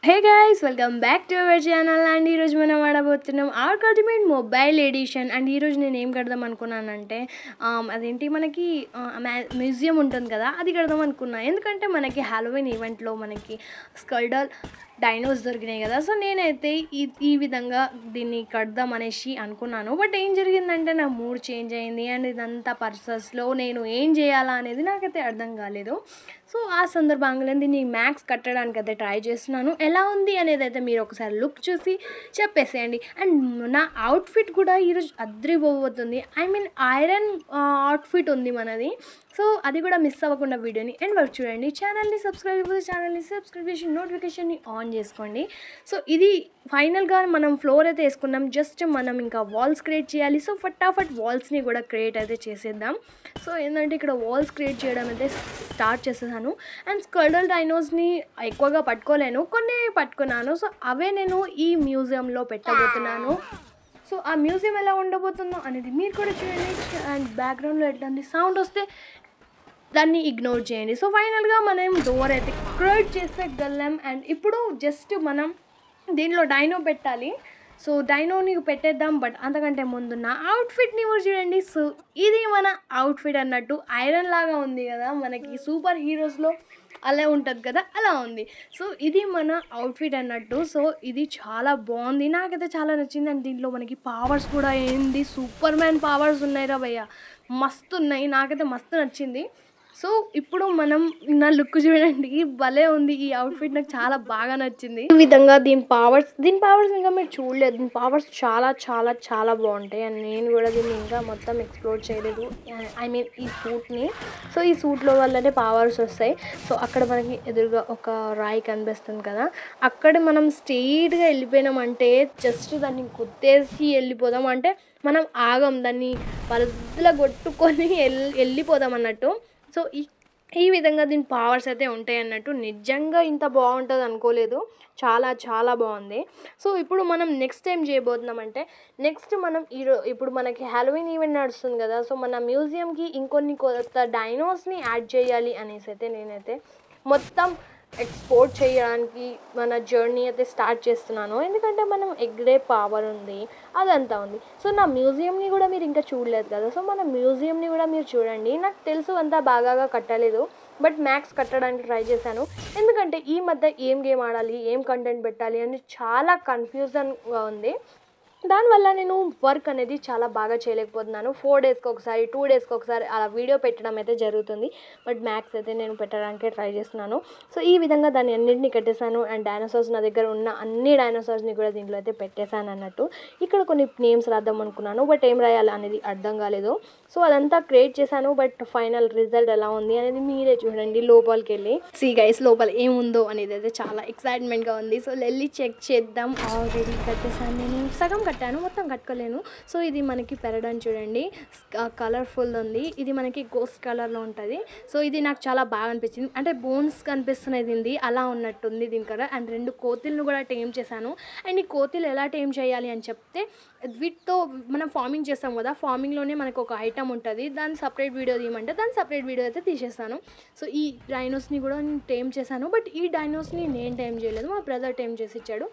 Hey guys, welcome back to our channel and ఈ రోజు మనం ఆడబోతున్నాం Ark ultimate mobile edition. And ఈరోజు నేను ఏం కడదాం అనుకున్నానంటే అదేంటి మనకి మ్యూజియం ఉంటుంది కదా, అది కడదాం అనుకున్నా. ఎందుకంటే మనకి హ్యాలోవిన్ ఈవెంట్లో మనకి స్కల్డల్ డైనోస్ దొరికినాయి కదా. సో నేనైతే ఈ విధంగా దీన్ని కడదాం అనేసి అనుకున్నాను. బట్ ఏం జరిగిందంటే నా మూడ్ చేంజ్ అయింది అండ్ ఇదంతా పర్సెస్లో నేను ఏం చేయాలా అనేది నాకైతే అర్థం కాలేదు. సో ఆ సందర్భంగా దీన్ని మ్యాక్స్ కట్టడానికి అయితే ట్రై చేస్తున్నాను. ఎలా ఉంది అనేది అయితే మీరు ఒకసారి లుక్ చూసి చెప్పేసేయండి. అండ్ నా అవుట్ఫిట్ కూడా ఈరోజు అద్రిపోబోతుంది. ఐ మీన్ ఐరన్ అవుట్ఫిట్ ఉంది మనది. సో అది కూడా మిస్ అవ్వకుండా వీడియోని ఎండ్ వరకు చూడండి. ఛానల్ని సబ్స్క్రైబ్ అయిపోతే ఛానల్ని సబ్స్క్రైబ్ చేసి నోటిఫికేషన్ని ఆన్ చేసుకోండి. సో ఇది ఫైనల్గా మనం ఫ్లోర్ అయితే వేసుకున్నాం. జస్ట్ మనం ఇంకా వాల్స్ క్రియేట్ చేయాలి. సో ఫటాఫట్ వాల్స్ని కూడా క్రియేట్ అయితే చేసేద్దాం. సో ఏంటంటే ఇక్కడ వాల్స్ క్రియేట్ చేయడం అయితే స్టార్ట్ చేసేసాను. అండ్ స్కల్డల్ డైనోస్ని ఎక్కువగా పట్టుకోలేను, కొన్ని పట్టుకున్నాను. సో అవే నేను ఈ మ్యూజియంలో పెట్టబోతున్నాను. సో ఆ మ్యూజియం ఎలా ఉండబోతుందో అనేది మీరు కూడా చూడండి. అండ్ బ్యాక్గ్రౌండ్లో ఎట్లాంటి సౌండ్ వస్తే దాన్ని ఇగ్నోర్ చేయండి. సో ఫైనల్గా మనం డోర్ అయితే క్రియేట్ చేసేయగలం. అండ్ ఇప్పుడు జస్ట్ మనం దీనిలో డైనో పెట్టాలి. సో డైనోని పెట్టేద్దాం. బట్ అంతకంటే ముందు నా అవుట్ఫిట్ని కూడా చూడండి. సో ఇది మన అవుట్ఫిట్ అన్నట్టు ఐరన్ లాగా ఉంది కదా, మనకి సూపర్ హీరోస్లో అలా ఉంటుంది కదా, అలా ఉంది. సో ఇది మన అవుట్ఫిట్ అన్నట్టు. సో ఇది చాలా బాగుంది, నాకైతే చాలా నచ్చింది. అండ్ దీంట్లో మనకి పవర్స్ కూడా ఏంది, సూపర్ మ్యాన్ పవర్స్ ఉన్నాయి రా భయ్య, మస్తు ఉన్నాయి, నాకైతే మస్తు నచ్చింది. సో ఇప్పుడు మనం నా లుక్ చూడండి, భలే ఉంది. ఈ అవుట్ఫిట్ నాకు చాలా బాగా నచ్చింది. ఈ విధంగా దీని పవర్స్ ఇంకా మీరు చూడలేదు. దీని పవర్స్ చాలా చాలా చాలా బాగుంటాయి. అండ్ నేను కూడా దీన్ని ఇంకా మొత్తం ఎక్స్ప్లోర్ చేయలేదు, ఐ మీన్ ఈ సూట్ని. సో ఈ సూట్లో వల్లనే పవర్స్ వస్తాయి. సో అక్కడ మనకి ఎదురుగా ఒక రాయి కనిపిస్తుంది కదా, అక్కడ మనం స్ట్రెయిట్గా వెళ్ళిపోయినామంటే జస్ట్ దాన్ని గుద్దేసి వెళ్ళిపోదాం. అంటే మనం ఆగం, దాన్ని వరదల కొట్టుకొని వెళ్ళిపోదాం అన్నట్టు. సో ఈ విధంగా దీని పవర్స్ అయితే ఉంటాయి అన్నట్టు. నిజంగా ఇంత బాగుంటుంది అనుకోలేదు, చాలా చాలా బాగుంది. సో ఇప్పుడు మనం నెక్స్ట్ టైం చేయబోతున్నామంటే నెక్స్ట్ మనం ఇప్పుడు మనకి హ్యాలోవిన్ ఈవెంట్ నడుస్తుంది కదా. సో మన మ్యూజియంకి ఇంకొన్ని కొత్త డైనోస్ని యాడ్ చేయాలి అనేసి అయితే నేనైతే మొత్తం ఎక్స్పోర్ట్ చేయడానికి మన జర్నీ అయితే స్టార్ట్ చేస్తున్నాను. ఎందుకంటే మనం ఎగ్రే పవర్ ఉంది, అదంతా ఉంది. సో నా మ్యూజియంని కూడా మీరు ఇంకా చూడలేదు కదా, సో మన మ్యూజియంని కూడా మీరు చూడండి. నాకు తెలుసు అంతా బాగా కట్టలేదు, బట్ మ్యాక్స్ కట్టడానికి ట్రై చేశాను. ఎందుకంటే ఈ మధ్య ఏం గేమ్ ఆడాలి, ఏం కంటెంట్ పెట్టాలి అని చాలా కన్ఫ్యూజన్గా ఉంది. దానివల్ల నేను వర్క్ అనేది చాలా బాగా చేయలేకపోతున్నాను. 4 డేస్కి ఒకసారి 2 డేస్కి ఒకసారి అలా వీడియో పెట్టడం అయితే జరుగుతుంది. బట్ మ్యాక్స్ అయితే నేను పెట్టడానికే ట్రై చేస్తున్నాను. సో ఈ విధంగా దాన్ని అన్నింటినీ కట్టేశాను. అండ్ డైనోసార్స్ నా దగ్గర ఉన్న అన్ని డైనోసార్స్ని కూడా దీంట్లో అయితే పెట్టేశాను అన్నట్టు. ఇక్కడ కొన్ని నేమ్స్ రాద్దాం అనుకున్నాను, బట్ ఏం రాయాలి అనేది అర్థం కాలేదు. సో అదంతా క్రియేట్ చేశాను. బట్ ఫైనల్ రిజల్ట్ ఎలా ఉంది అనేది మీరే చూడండి లోపలికి వెళ్ళి. సీ గైస్, లోపల ఏముందో అనేది అయితే చాలా ఎక్సైట్మెంట్గా ఉంది. సో వెళ్ళి చెక్ చేద్దాం. ఆల్రెడీ కట్టేశాను, నేను సగం కట్టాను, మొత్తం కట్టుకోలేను. సో ఇది మనకి పెరడని చూడండి, కలర్ఫుల్ ఉంది. ఇది మనకి గోస్ట్ కలర్లో ఉంటుంది. సో ఇది నాకు చాలా బాగా అనిపించింది. అంటే బోన్స్ కనిపిస్తున్నాయి దీనిది, అలా ఉన్నట్టుంది దీని కలర్. అండ్ 2 కోతులను కూడా టేమ్ చేశాను. అండ్ ఈ కోతులు ఎలా టేమ్ చేయాలి అని చెప్తే, వీటితో మనం ఫార్మింగ్ చేస్తాం కదా, ఫార్మింగ్లోనే మనకు ఒక ఐటమ్ ఉంటుంది, దాన్ని సపరేట్ వీడియో తీయమంటే దాన్ని సపరేట్ వీడియో అయితే తీసేస్తాను. సో ఈ డైనోస్ని కూడా నేను టేమ్ చేశాను. బట్ ఈ డైనోస్ని నేను టేమ్ చేయలేదు, మా బ్రదర్ టేమ్ చేసి ఇచ్చాడు.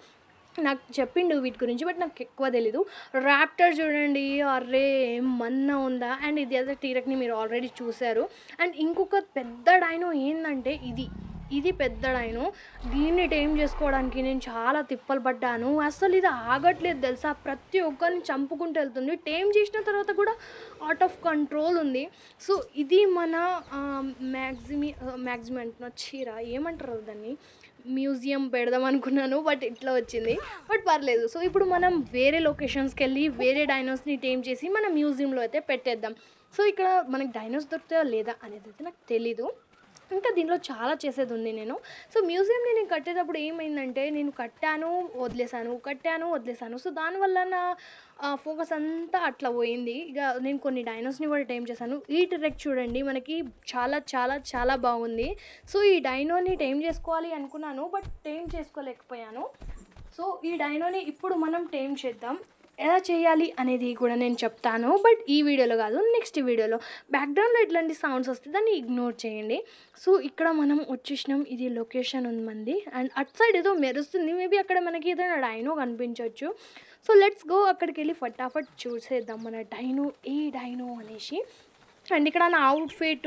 నాకు చెప్పిండు వీటి గురించి, బట్ నాకు ఎక్కువ తెలీదు. ర్యాప్టర్ చూడండి, అర్రే ఏమన్నా ఉందా. అండ్ ఇది అదే టీరెక్ని మీరు ఆల్రెడీ చూశారు. అండ్ ఇంకొక పెద్ద డైనో ఏంటంటే ఇది పెద్ద డైనో. దీన్ని టేమ్ చేసుకోవడానికి నేను చాలా తిప్పలు పడ్డాను. అసలు ఇది ఆగట్లేదు తెలుసా, ప్రతి ఒక్కరిని చంపుకుంటూ వెళ్తుంది. టేమ్ చేసిన తర్వాత కూడా అవుట్ ఆఫ్ కంట్రోల్ ఉంది. సో ఇది మన మ్యాక్సిమం చీర ఏమంటారు దాన్ని, మ్యూజియం పెడదాం అనుకున్నాను, బట్ ఇట్లా వచ్చింది. బట్ పర్లేదు. సో ఇప్పుడు మనం వేరే లొకేషన్స్కి వెళ్ళి వేరే డైనోస్ని టేమ్ చేసి మన మ్యూజియంలో అయితే పెట్టేద్దాం. సో ఇక్కడ మనకి డైనోస్ దొరుకుతాయో లేదా అనేది అయితే నాకు తెలీదు. ఇంకా దీనిలో చాలా చేసేది ఉంది నేను. సో మ్యూజియంని నేను కట్టేటప్పుడు ఏమైందంటే, నేను కట్టాను వదిలేసాను. సో దానివల్ల నా ఫోకస్ అంతా అట్లా పోయింది. ఇక నేను కొన్ని డైనోస్ని కూడా టైమ్ చేశాను. ఈ ట్రెక్ చూడండి, మనకి చాలా చాలా చాలా బాగుంది. సో ఈ డైనోని టైమ్ చేసుకోవాలి అనుకున్నాను, బట్ టైమ్ చేసుకోలేకపోయాను. సో ఈ డైనోని ఇప్పుడు మనం టైమ్ చేద్దాం. ఎలా చేయాలి అనేది కూడా నేను చెప్తాను, బట్ ఈ వీడియోలో కాదు, నెక్స్ట్ వీడియోలో. బ్యాక్గ్రౌండ్లో ఇట్లాంటి సౌండ్స్ వస్తే దాన్ని ఇగ్నోర్ చేయండి. సో ఇక్కడ మనం వచ్చేసినాం, ఇది లొకేషన్ ఉంది మంది, అండ్ అటు సైడ్ ఏదో మెరుస్తుంది, మేబీ అక్కడ మనకి ఏదైనా డైనో కనిపించవచ్చు. సో లెట్స్ గో, అక్కడికి వెళ్ళి ఫటాఫట్ చూసేద్దాం మన డైనో ఏ డైనో అనేసి. అండ్ ఇక్కడ నా అవుట్ఫిట్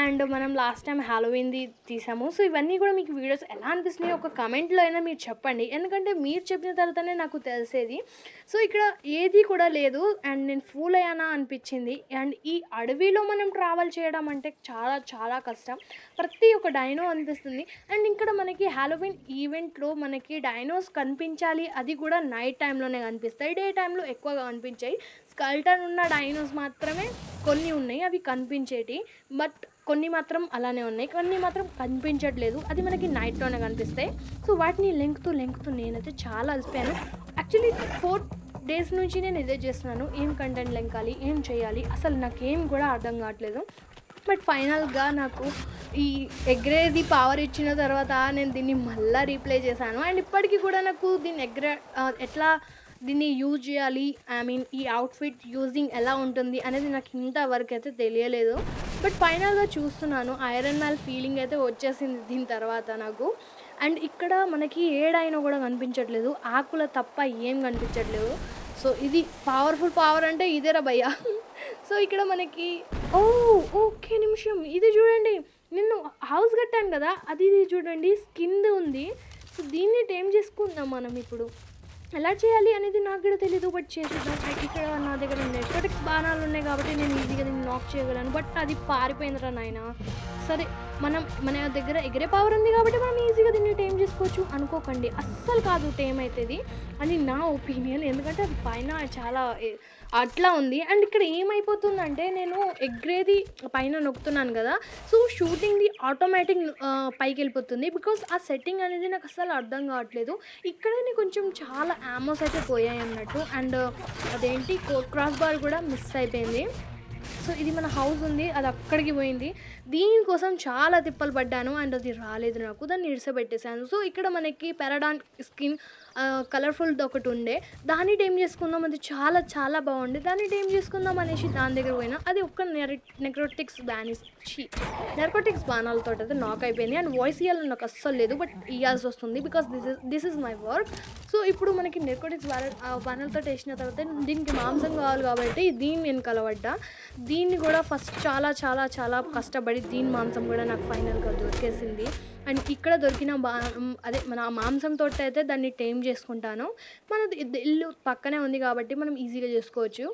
అండ్ మనం లాస్ట్ టైం హ్యాలోవీన్ది తీసాము. సో ఇవన్నీ కూడా మీకు వీడియోస్ ఎలా అనిపిస్తున్నాయి ఒక కమెంట్లో అయినా మీరు చెప్పండి, ఎందుకంటే మీరు చెప్పిన తర్వాతనే నాకు తెలిసేది. సో ఇక్కడ ఏది కూడా లేదు అండ్ నేను ఫూల్ అయ్యానా అనిపించింది. అండ్ ఈ అడవిలో మనం ట్రావెల్ చేయడం అంటే చాలా చాలా కష్టం, ప్రతి ఒక్క డైనో అనిపిస్తుంది. అండ్ ఇక్కడ మనకి హ్యాలోవీన్ ఈవెంట్లో మనకి డైనోస్ కనిపించాలి, అది కూడా నైట్ టైంలోనే కనిపిస్తాయి, డే టైంలో ఎక్కువగా కనిపించాయి. స్కల్టన్ ఉన్న డైనోస్ మాత్రమే కొన్ని ఉన్నాయి, అవి కనిపించేటి, బట్ కొన్ని మాత్రం అలానే ఉన్నాయి, కొన్ని మాత్రం కనిపించట్లేదు, అది మనకి నైట్లోనే కనిపిస్తాయి. సో వాటిని లెంకుతూ నేనైతే చాలా అలసిపోయాను. యాక్చువల్లీ 4 days నుంచి నేను ఇదే చేస్తున్నాను, ఏం కంటెంట్ లెంకాలి, ఏం చేయాలి, అసలు నాకేం కూడా అర్థం కావట్లేదు. బట్ ఫైనల్గా నాకు ఈ ఎగ్రేది పవర్ ఇచ్చిన తర్వాత నేను దీన్ని మళ్ళీ రీప్లే చేశాను. అండ్ ఇప్పటికీ కూడా నాకు దీన్ని ఎట్లా దీన్ని యూజ్ చేయాలి, ఐ మీన్ ఈ అవుట్ఫిట్ యూజింగ్ ఎలా ఉంటుంది అనేది నాకు ఇంతవరకు అయితే తెలియలేదు. బట్ ఫైనల్గా చూస్తున్నాను, ఐరన్ మ్యాన్ ఫీలింగ్ అయితే వచ్చేసింది దీని తర్వాత నాకు. అండ్ ఇక్కడ మనకి ఏడైనా కూడా కనిపించట్లేదు, ఆకుల తప్ప ఏం కనిపించట్లేదు. సో ఇది పవర్ఫుల్ పవర్ అంటే ఇదేరా భయ్యా. సో ఇక్కడ మనకి ఓకే నిమిషం, ఇది చూడండి, నేను హౌస్ కట్టాను కదా, ఇది చూడండి స్కిన్ ఉంది. సో దీన్ని టేమ్ చేసుకుందాం మనం. ఇప్పుడు ఎలా చేయాలి అనేది నాకు కూడా తెలీదు, బట్ చేసేద్దాం. ఇక్కడ నా దగ్గర నెట్వర్క్స్ బాణాలు ఉన్నాయి కాబట్టి నేను ఈజీగా దీన్ని నాక్ చేయగలను, బట్ అది పారిపోయిందిరా నాయన. సరే మన దగ్గర ఎగిరే పవర్ ఉంది కాబట్టి మనం ఈజీగా దీన్ని టేమ్ చేసుకోవచ్చు అనుకోకండి, అస్సలు కాదు టేమ్ అవుతుంది అని నా ఒపీనియన్, ఎందుకంటే అది పైన చాలా అట్లా ఉంది. అండ్ ఇక్కడ ఏమైపోతుందంటే నేను ఎగ్రేది పైన నొక్కుతున్నాను కదా, సో షూటింగ్ది ఆటోమేటిక్ పైకి వెళ్ళిపోతుంది, బికాస్ ఆ సెట్టింగ్ అనేది నాకు అస్సలు అర్థం కావట్లేదు. ఇక్కడనే కొంచెం చాలా యామోస్ అయితే పోయాయి అన్నట్టు. అండ్ అదేంటి క్రాస్ బార్ కూడా మిస్ అయిపోయింది. సో ఇది మన హౌస్ ఉంది, అది అక్కడికి పోయింది, దీనికోసం చాలా తిప్పలు పడ్డాను అండ్ అది రాలేదు నాకు, దాన్ని ఇడిసబెట్టేశాను. సో ఇక్కడ మనకి పెరడాన్ స్కిన్ కలర్ఫుల్ది ఒకటి ఉండే, దాన్ని టేమ్ చేసుకుందాం, అది చాలా చాలా బాగుంది, దాన్ని టేమ్ చేసుకుందాం అనేసి దాని దగ్గర పోయినా, అది ఒక్క నెర్కోటిక్స్ బాణాలతో అయితే నాక్ అయిపోయింది. అండ్ వాయిస్ ఇవ్వాలని నాకు అస్సలు లేదు, బట్ ఇవ్వాల్సి వస్తుంది because this is my work. So ఇప్పుడు మనకి నెర్కోటిక్స్ బాణాలతో వేసిన తర్వాత దీనికి మాంసం కావాలి కాబట్టి దీన్ని నేను కలవడ్డా, దీన్ని కూడా ఫస్ట్ చాలా చాలా చాలా కష్టపడి దీని మాంసం కూడా నాకు ఫైనల్గా దొరికేసింది. అండ్ ఇక్కడ దొరికిన అదే మన మాంసంతో అయితే దాన్ని టేమ్ చేసుకుంటాను. మనది ఇల్లు పక్కనే ఉంది కాబట్టి మనం ఈజీగా చేసుకోవచ్చు.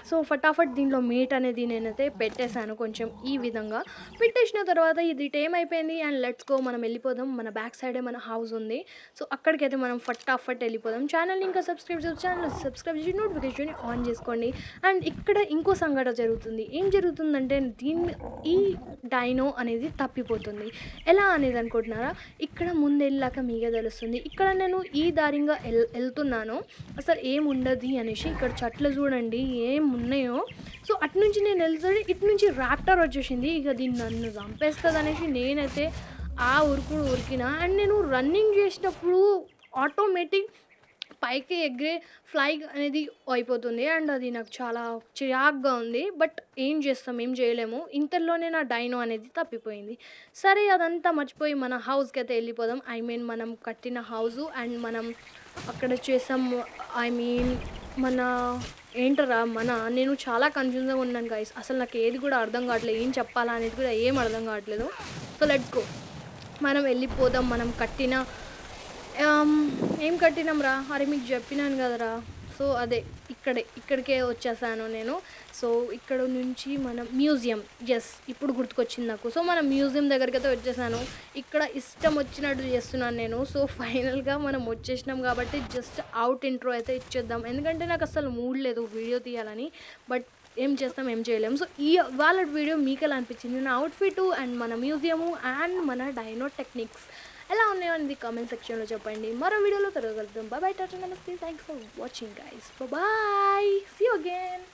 సో ఫటాఫట్ దీనిలో మీట్ అనేది నేనైతే పెట్టేశాను కొంచెం ఈ విధంగా. పెట్టేసిన తర్వాత ఇది టేమ్ అయిపోయింది అండ్ లెట్స్ గో, మనం వెళ్ళిపోదాం. మన బ్యాక్ సైడే మన హౌస్ ఉంది, సో అక్కడికైతే మనం ఫటాఫట్ వెళ్ళిపోదాం. ఛానల్ని ఇంకా సబ్స్క్రైబ్ చేసి నోటిఫికేషన్ ఆన్ చేసుకోండి. అండ్ ఇక్కడ ఇంకో సంఘటన జరుగుతుంది. ఏం జరుగుతుందంటే ఈ డైనో అనేది తప్పిపోతుంది. ఎలా అనేది అనుకుంటున్నారా? ఇక్కడ ముందు వెళ్ళాక మీకే తెలుస్తుంది. ఇక్కడ నేను ఈ దారిగా వెళ్తున్నాను, అసలు ఏముండదు అనేసి. ఇక్కడ చెట్లు చూడండి ఏం ఉన్నాయో. సో అటు నుంచి నేను వెళ్తాను, ఇటు నుంచి ర్యాప్టర్ వచ్చేసింది, ఇక దీన్ని నన్ను చంపేస్తుంది అనేసి నేనైతే ఆ ఉరికిన. అండ్ నేను రన్నింగ్ చేసినప్పుడు ఆటోమేటిక్ పైకి ఎగ్రే ఫ్లై అనేది అయిపోతుంది అండ్ అది నాకు చాలా చిరాగ్గా ఉంది. బట్ ఏం చేయలేము, ఇంతలోనే నా డైనో అనేది తప్పిపోయింది. సరే అదంతా మర్చిపోయి మన హౌస్కి అయితే వెళ్ళిపోదాం. ఐ మీన్ మనం కట్టిన హౌసు అండ్ మనం అక్కడ చేసాం. ఐ మీన్ నేను చాలా కన్ఫ్యూజ్గా ఉన్నాను గైస్, అసలు నాకు ఏది కూడా అర్థం కావట్లేదు, ఏం చెప్పాలా అనేది కూడా ఏం అర్థం కావట్లేదు. సో లెట్స్ గో, మనం వెళ్ళిపోదాం. మనం ఏం కట్టినాం రా, అరే మీకు చెప్పినాను కదరా. సో అదే ఇక్కడికే వచ్చేసాను నేను. సో ఇక్కడ నుంచి మనం మ్యూజియం, ఇప్పుడు గుర్తుకొచ్చింది నాకు. సో మనం మ్యూజియం దగ్గరికి అయితే వచ్చేసాను. ఇక్కడ ఇష్టం వచ్చినట్టు చేస్తున్నాను నేను. సో ఫైనల్గా మనం వచ్చేసినాం కాబట్టి జస్ట్ అవుట్ ఇంట్రో అయితే ఇచ్చేద్దాం, ఎందుకంటే నాకు అసలు మూడ్ లేదు వీడియో తీయాలని. బట్ ఏం చేయలేము. సో వాళ్ళ వీడియో మీకు ఎలా అనిపించింది, నా అవుట్ఫిట్ అండ్ మన మ్యూజియము అండ్ మన డైనో టెక్నిక్స్ ఎలా ఉన్నాయో అనేది కామెంట్ సెక్షన్లో చెప్పండి. మరో వీడియోలో త్వరగా కలుద్దాం. బాయ్, టాటా, నమస్తే, thanks for watching guys, bye, see you again.